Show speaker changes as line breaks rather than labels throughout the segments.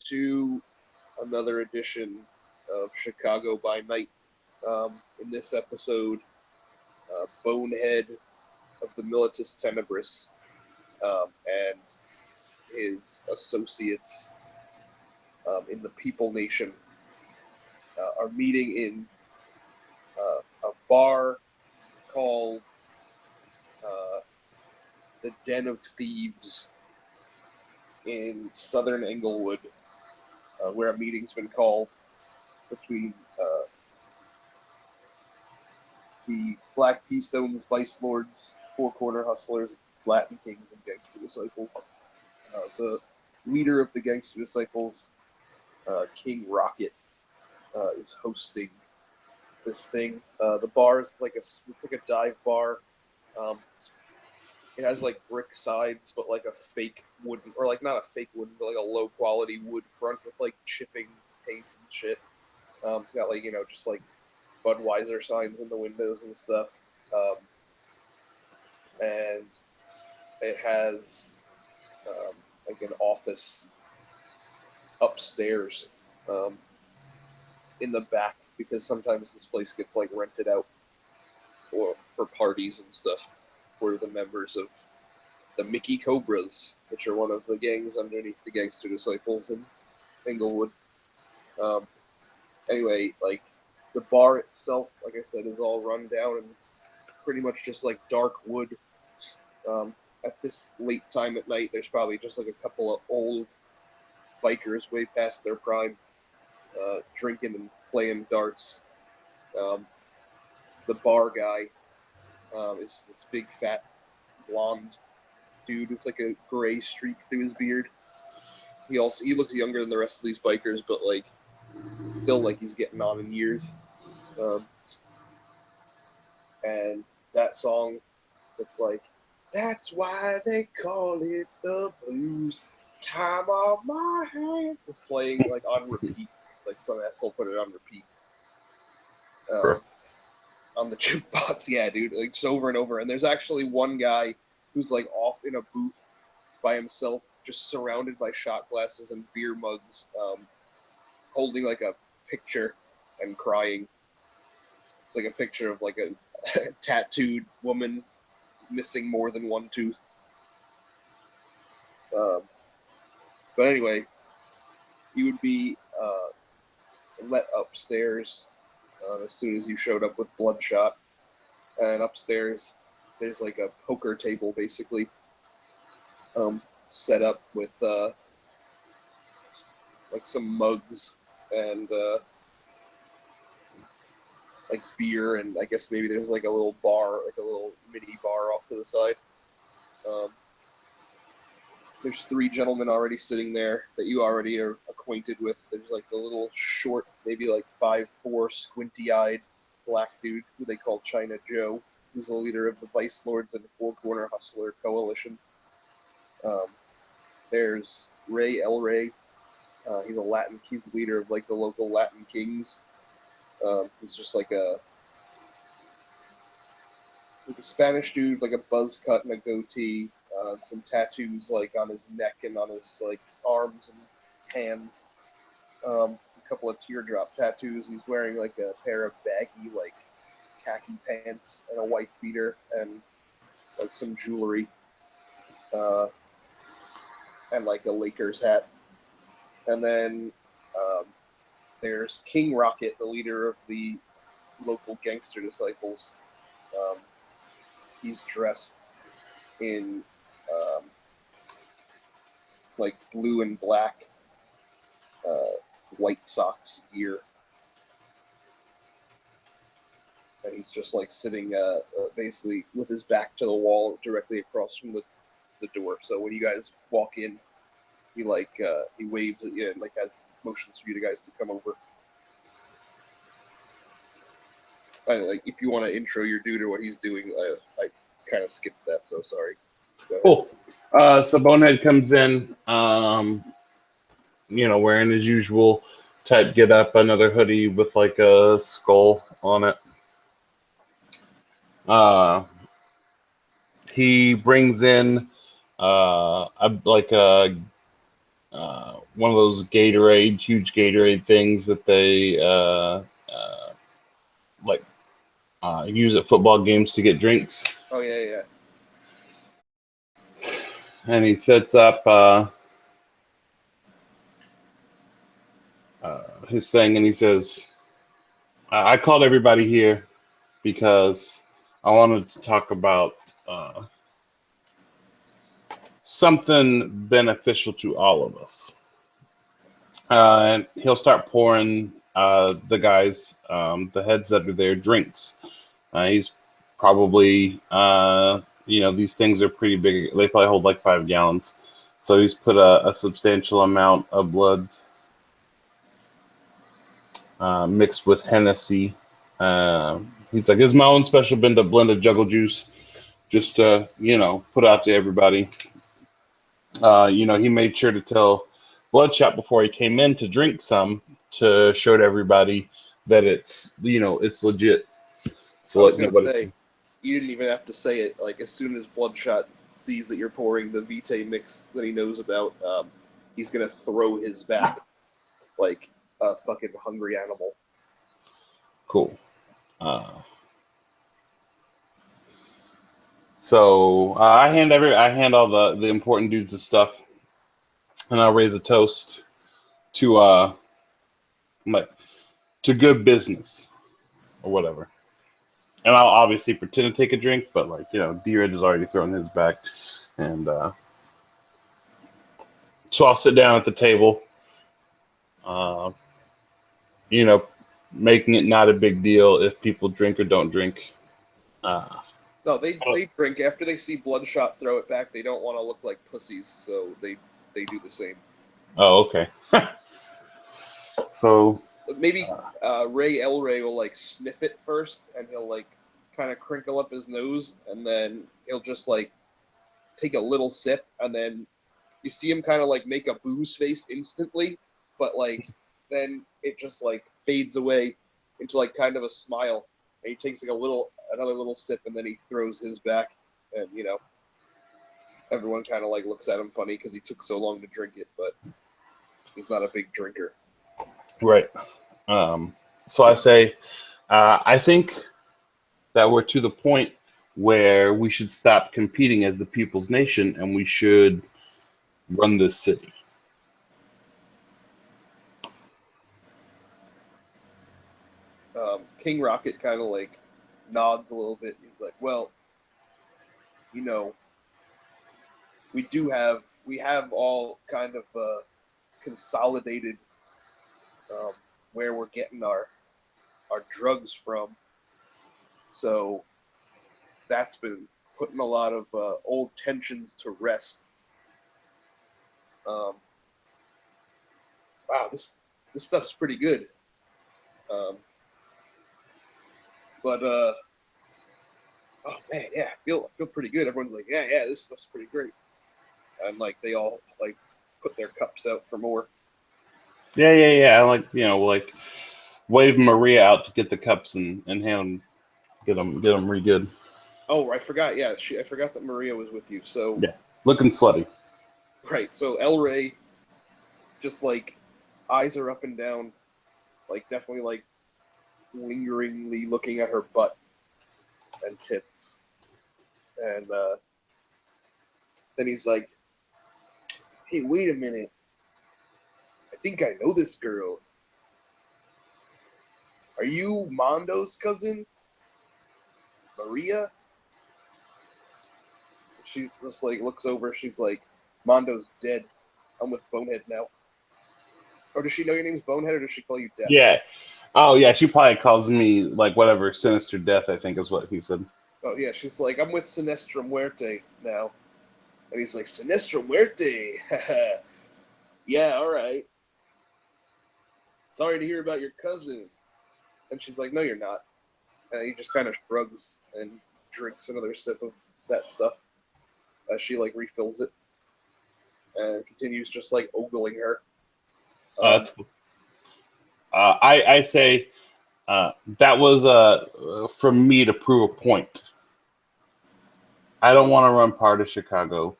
to another edition of Chicago by Night. In this episode, Bonehead of the Militus Tenebris and his associates in the People Nation are meeting in a bar called the Den of Thieves in southern Englewood, where a meeting's been called between the Black Peastones, Vice Lords, Four Corner Hustlers, Latin Kings, and Gangster Disciples. The leader of the Gangster Disciples, King Rocket, is hosting this thing. The bar is like a dive bar. It has like brick sides, but like a fake wooden, or like not a fake wooden, but like a low quality wood front with like chipping paint and shit. It's got like just like Budweiser signs in the windows and stuff, and it has like an office upstairs in the back, because sometimes this place gets like rented out for parties and stuff for the members of the Mickey Cobras, which are one of the gangs underneath the Gangster Disciples in Englewood. Anyway, like the bar itself, like I said, is all run down and pretty much just like dark wood. At this late time at night, there's probably just like a couple of old bikers way past their prime, drinking and playing darts. The bar guy is this big fat blonde dude with like a gray streak through his beard. He looks younger than the rest of these bikers, but like still like he's getting on in years. And that song, it's like, that's why they call it the blues. Time on my hands is playing like on repeat. Like some asshole put it on repeat. On the jukebox, yeah, dude, like just over and over. And there's actually one guy who's like off in a booth by himself, just surrounded by shot glasses and beer mugs, holding like a picture and crying. It's like a picture of like a tattooed woman missing more than one tooth. But anyway, you would be let upstairs as soon as you showed up with Bloodshot. And upstairs, there's like a poker table, basically, set up with like some mugs and like beer, and I guess maybe there's like a little bar, like a little mini bar off to the side. There's three gentlemen already sitting there that you already are acquainted with. There's like the little short, maybe like 5'4", squinty-eyed black dude who they call China Joe, who's the leader of the Vice Lords and Four Corner Hustler Coalition. There's Ray El Rey. He's the leader of like the local Latin Kings. He's just like he's like a Spanish dude, like a buzz cut and a goatee, some tattoos like on his neck and on his like arms and hands. A couple of teardrop tattoos. He's wearing like a pair of baggy like khaki pants and a wife beater and like some jewelry, and like a Lakers hat. And then there's King Rocket, the leader of the local Gangster Disciples. He's dressed in like blue and black White Sox gear. And he's just like sitting basically with his back to the wall directly across from the door. So when you guys walk in, he waves at you and like has motions for you guys to come over. Like if you want to intro your dude or what he's doing, I kind of skipped that, so sorry.
Cool. So Bonehead comes in, wearing his usual type get up, another hoodie with like a skull on it. He brings in a one of those Gatorade, huge Gatorade things that they like use at football games to get drinks.
Oh yeah, yeah.
And he sets up his thing, and he says, "I called everybody here because I wanted to talk about something beneficial to all of us." And he'll start pouring the guys, the heads that are there, drinks. He's probably, these things are pretty big. They probably hold like 5 gallons. So he's put a substantial amount of blood mixed with Hennessy. He's like, "It's my own special blend of juggle juice, just to, put out to everybody." He made sure to tell Bloodshot before he came in to drink some to show to everybody that it's legit. So
I was
like
gonna
nobody.
say, you didn't even have to say it. Like as soon as Bloodshot sees that you're pouring the Vitae mix that he knows about, he's gonna throw his back like a fucking hungry animal.
Cool. So I hand all the important dudes the stuff, and I'll raise a toast to like to good business or whatever. And I'll obviously pretend to take a drink, but D-Red has already thrown his back, and so I'll sit down at the table, uh, making it not a big deal if people drink or don't drink.
No, they drink after they see Bloodshot throw it back. They don't want to look like pussies, so they do the same.
Oh, okay. So
maybe Ray Elray will like sniff it first, and he'll like kind of crinkle up his nose, and then he'll just like take a little sip, and then you see him kind of like make a booze face instantly, but like then it just like fades away into like kind of a smile, and he takes like another little sip, and then he throws his back, and everyone kind of like looks at him funny because he took so long to drink it, but he's not a big drinker.
right. So I say, I think that we're to the point where we should stop competing as the people's nation, and we should run this city.
King Rocket kind of like nods a little bit. He's like, "Well, we have all kind of consolidated where we're getting our drugs from, so that's been putting a lot of old tensions to rest." Wow, this stuff's pretty good. But oh man, yeah, I feel pretty good. Everyone's like, yeah, this stuff's pretty great, and like they all like put their cups out for more.
Yeah. Like wave Maria out to get the cups and hand them, get them re good.
Oh, I forgot. Yeah, I forgot that Maria was with you. So
Yeah, looking slutty.
right. So El Rey just like eyes her up and down, like definitely like lingeringly looking at her butt and tits, and then he's like, "Hey, wait a minute. I think I know this girl. Are you Mondo's cousin, Maria?" She just like looks over. She's like, "Mondo's dead. I'm with Bonehead now." Or does she know your name's Bonehead, or does she call you Death?
Yeah. Oh yeah, she probably calls me like whatever, Sinister Death, I think is what he said.
Oh yeah, she's like, "I'm with Sinestra Muerte now," and he's like, "Sinestra Muerte, yeah, all right. Sorry to hear about your cousin." And she's like, "No, you're not." And he just kind of shrugs and drinks another sip of that stuff as she like refills it and continues just like ogling her.
That's cool. I say that was for me to prove a point. I don't want to run part of Chicago.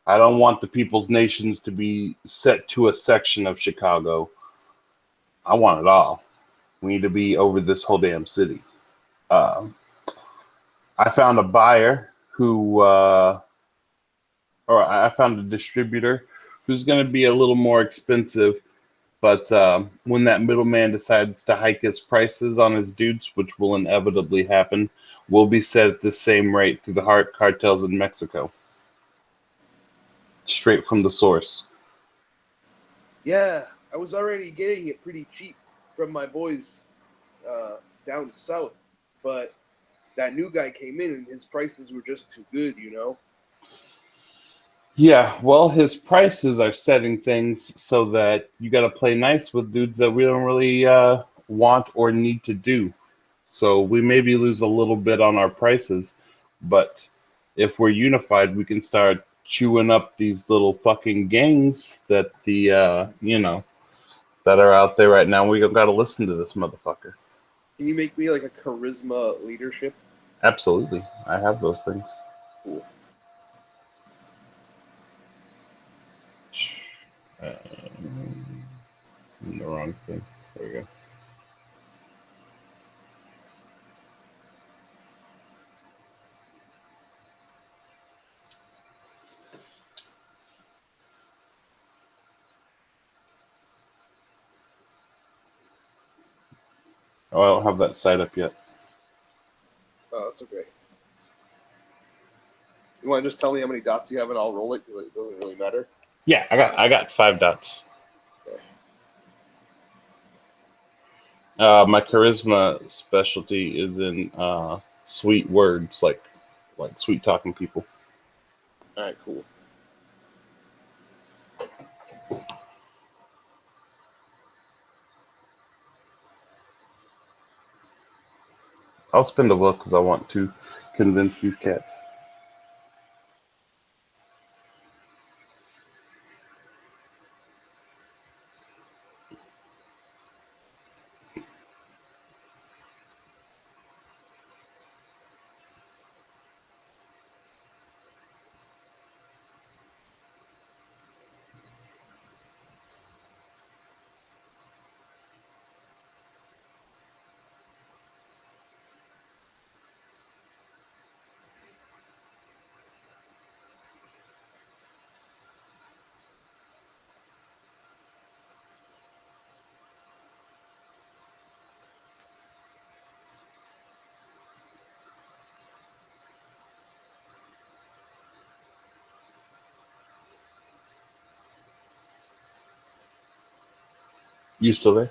I don't want the people's nations to be set to a section of Chicago. I want it all. We need to be over this whole damn city. Um, I found a buyer or I found a distributor who's going to be a little more expensive. But when that middleman decides to hike his prices on his dudes, which will inevitably happen, will be set at the same rate through the heart cartels in Mexico, straight from the source.
Yeah, I was already getting it pretty cheap from my boys down south, but that new guy came in and his prices were just too good, you know?
Yeah, well, his prices are setting things so that you got to play nice with dudes that we don't really want or need to do. So we maybe lose a little bit on our prices, but if we're unified, we can start chewing up these little fucking gangs that that are out there right now. We don't got to listen to this motherfucker.
Can you make me like a charisma leadership?
Absolutely, I have those things.
Cool.
The wrong thing. There we go. Oh, I don't have that site up yet.
Oh, that's okay. You want to just tell me how many dots you have and I'll roll it because it doesn't really matter?
Yeah, I got 5 dots.
Okay.
My charisma specialty is in sweet words, like sweet talking people.
All right, cool.
I'll spend a will because I want to convince these cats. You still there?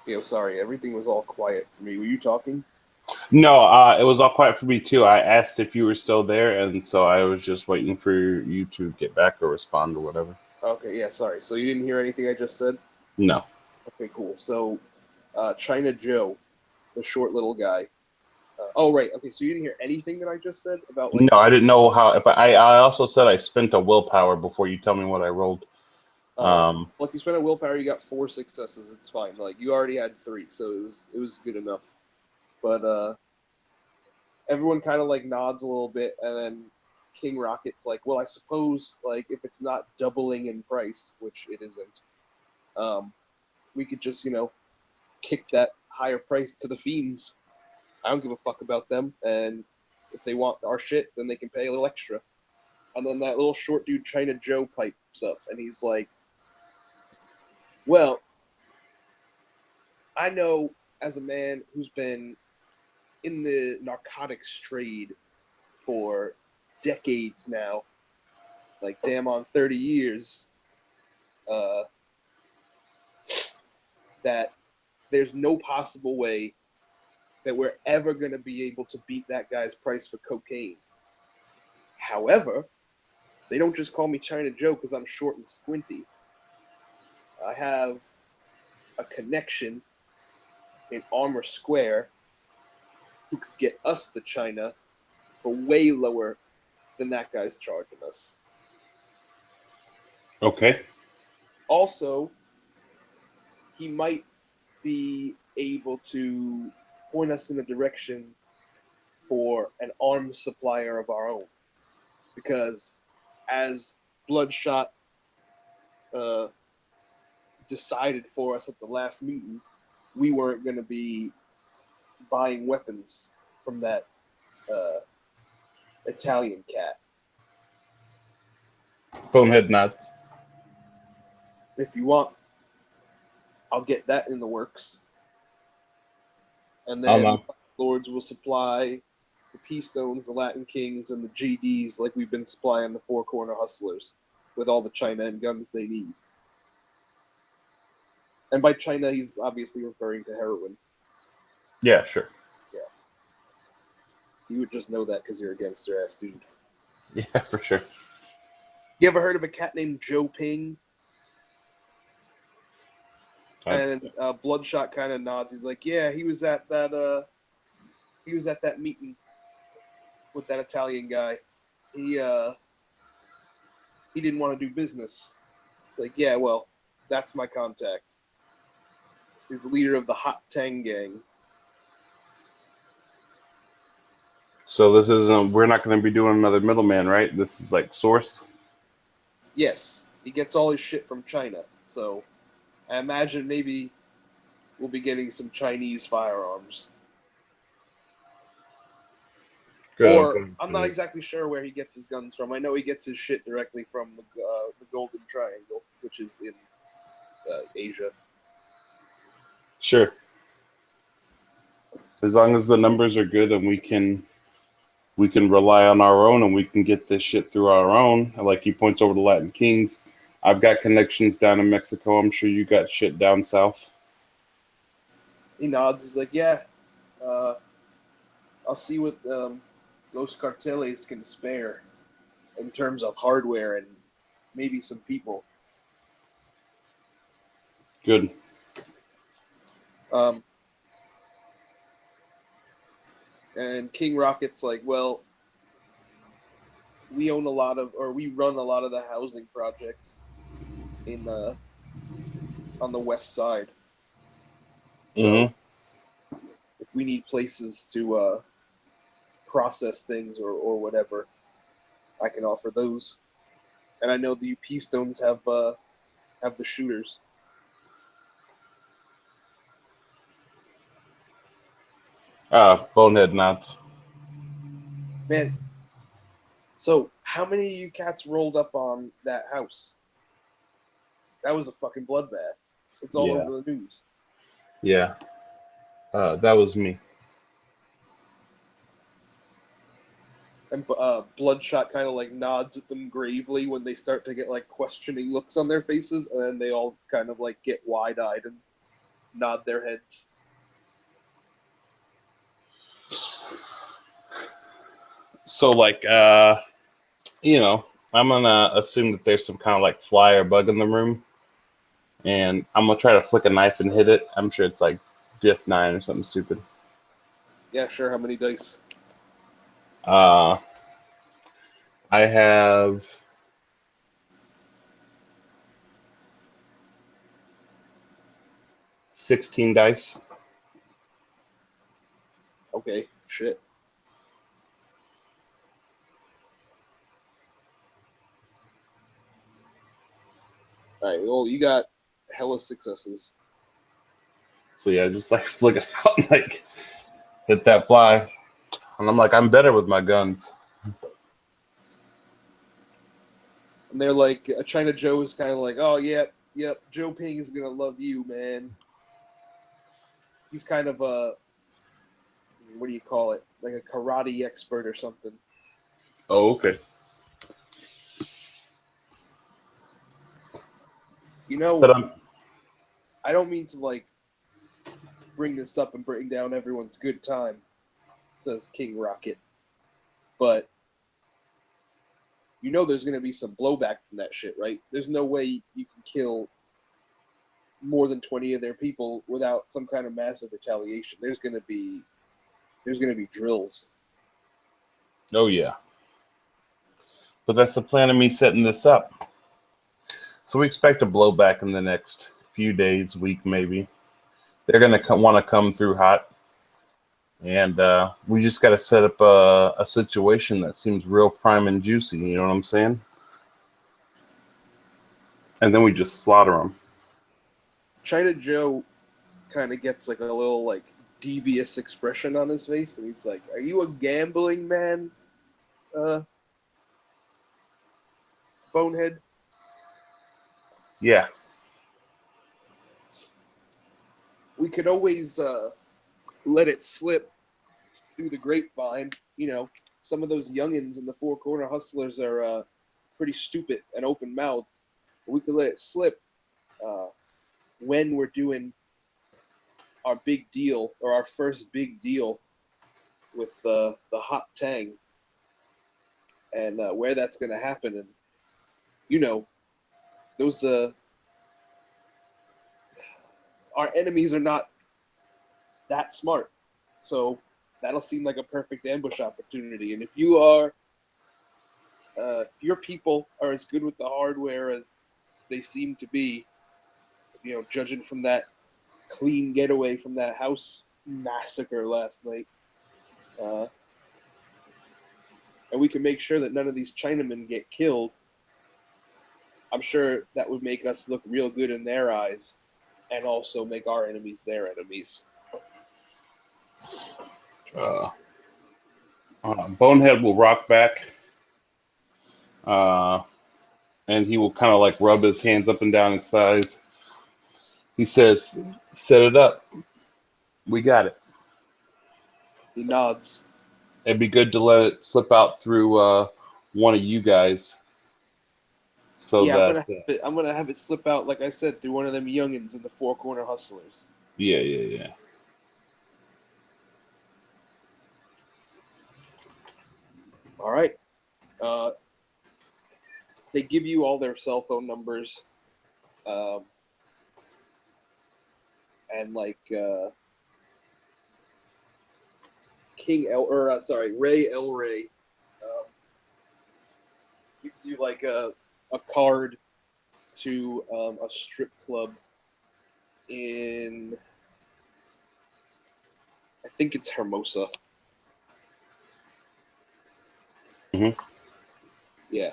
Yeah, sorry, everything was all quiet for me. Were you talking?
No, it was all quiet for me too. I asked if you were still there, and so I was just waiting for you to get back or respond or whatever.
Okay, yeah, sorry. So you didn't hear anything I just said?
No,
Okay, cool. So, China Joe, the short little guy. Oh, right. Okay, so you didn't hear anything that I just said about like.
no, I didn't know how. If I also said I spent a willpower before you tell me what I rolled.
Oh, well, if you spent a willpower, you got 4 successes. It's fine. Like you already had 3, so it was good enough. But everyone kind of like nods a little bit, and then King Rocket's like, "Well, I suppose like if it's not doubling in price, which it isn't, um, we could just kick that higher price to the fiends. I don't give a fuck about them, and if they want our shit, then they can pay a little extra." And then that little short dude, China Joe, pipes up, and he's like, "Well, I know as a man who's been in the narcotics trade for decades now, like damn on 30 years, uh, that there's no possible way that we're ever going to be able to beat that guy's price for cocaine. However, they don't just call me China Joe because I'm short and squinty. I have a connection in Armour Square who could get us the China for way lower than that guy's charging us.
Okay.
Also, he might be able to point us in a direction for an arms supplier of our own. Because as Bloodshot decided for us at the last meeting, we weren't going to be buying weapons from that Italian cat.
Bonehead nods.
If you want, I'll get that in the works. And then Lords will supply the P-Stones, the Latin Kings, and the GDs like we've been supplying the Four Corner Hustlers with all the China and guns they need. And by China, he's obviously referring to heroin.
Yeah, sure.
Yeah. You would just know that because you're a gangster-ass dude.
Yeah, for sure.
You ever heard of a cat named Joe Ping? And Bloodshot kind of nods. He's like, "Yeah, he was at that. He was at that meeting with that Italian guy. He didn't want to do business. Like, yeah, well, that's my contact. He's the leader of the Hot Tang gang.
So this isn't. We're not going to be doing another middleman, right? This is like source.
Yes, he gets all his shit from China. So I imagine maybe we'll be getting some Chinese firearms. Or I'm not exactly sure where he gets his guns from. I know he gets his shit directly from the Golden Triangle, which is in Asia.
Sure. As long as the numbers are good and we can rely on our own and we can get this shit through our own. Like he points over to Latin Kings. I've got connections down in Mexico. I'm sure you got shit down south.
He nods. He's like, yeah, I'll see what Los Carteles can spare in terms of hardware and maybe some people.
Good.
And King Rocket's like, well, we run a lot of the housing projects in on the west side. So if we need places to process things or whatever, I can offer those. And I know the P-Stones have the shooters.
Bonehead nods.
Man, so how many of you cats rolled up on that house? That was a fucking bloodbath. It's all over the news.
Yeah. That was me.
And Bloodshot kind of like nods at them gravely when they start to get like questioning looks on their faces, and then they all kind of like get wide-eyed and nod their heads.
So like you know, I'm gonna assume that there's some kind of like fly or bug in the room, and I'm gonna try to flick a knife and hit it. I'm sure it's like Diff 9 or something stupid.
Yeah, sure. How many dice?
I have 16 dice.
Okay, shit. All right, well, you got hella successes.
So yeah, just like flick it out and like hit that fly. And I'm like, I'm better with my guns.
And they're like, China Joe is kind of like, oh, yep, Joe Ping is going to love you, man. He's kind of a, what do you call it? Like a karate expert or something.
Oh, okay.
You know,
But
I don't mean to like bring this up and bring down everyone's good time, says King Rocket. But you know there's going to be some blowback from that shit, right? There's no way you can kill more than 20 of their people without some kind of massive retaliation. There's going to be There's going to be drills.
Oh, yeah. But that's the plan of me setting this up. So we expect a blowback in the next few days, week maybe. They're going to want to come through hot. And we just got to set up a situation that seems real prime and juicy. You know what I'm saying? And then we just slaughter them.
China Joe kind of gets like a little like devious expression on his face, and he's like, "Are you a gambling man, bonehead?"
Yeah.
We could always let it slip through the grapevine. You know, some of those youngins in the Four Corner Hustlers are pretty stupid and open mouthed. We could let it slip when we're doing our big deal or our first big deal with the Hot Tang, and where that's going to happen. And you know, those our enemies are not that smart, so that'll seem like a perfect ambush opportunity. And if you are, your people are as good with the hardware as they seem to be, you know, judging from that clean getaway from that house massacre last night. And we can make sure that none of these Chinamen get killed. I'm sure that would make us look real good in their eyes, and also make our enemies their enemies.
Bonehead will rock back, and he will kind of like rub his hands up and down his thighs. He says, "Set it up. We got it."
He nods.
It'd be good to let it slip out through one of you guys, so
Yeah,
that
I'm gonna have it slip out, like I said, through one of them youngins in the Four Corner Hustlers.
yeah.
All right. They give you all their cell phone numbers, um, and like Ray El Ray gives you like a card to a strip club in, I think it's Hermosa.
Mhm.
Yeah.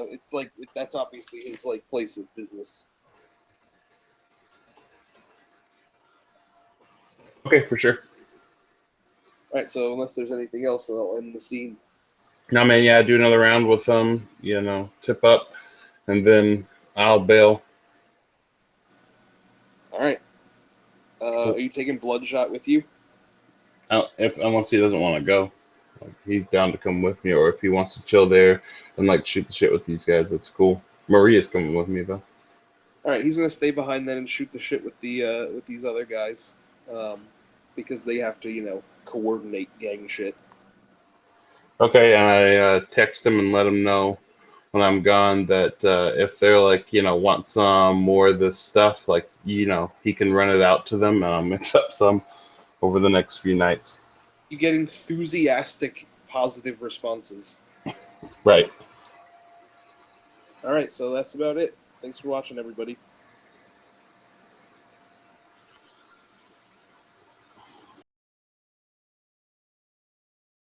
It's like that's obviously his like place of business.
Okay, for sure.
All right. So unless there's anything else, I'll end the scene.
Now, man, yeah, do another round with them. You know, tip up, and then I'll bail.
All right. Are you taking Bloodshot with you?
If unless he doesn't want to go, like, he's down to come with me, or if he wants to chill there and like shoot the shit with these guys, that's cool. Maria's coming with me though.
All right. He's gonna stay behind then and shoot the shit with these other guys, because they have to, you know, coordinate gang shit.
Okay, and I text him and let him know when I'm gone that if they're like, you know, want some more of this stuff, like, you know, he can run it out to them and I'll mix up some over the next few nights.
You get enthusiastic, positive responses.
Right.
All right. So that's about it. Thanks for watching, everybody.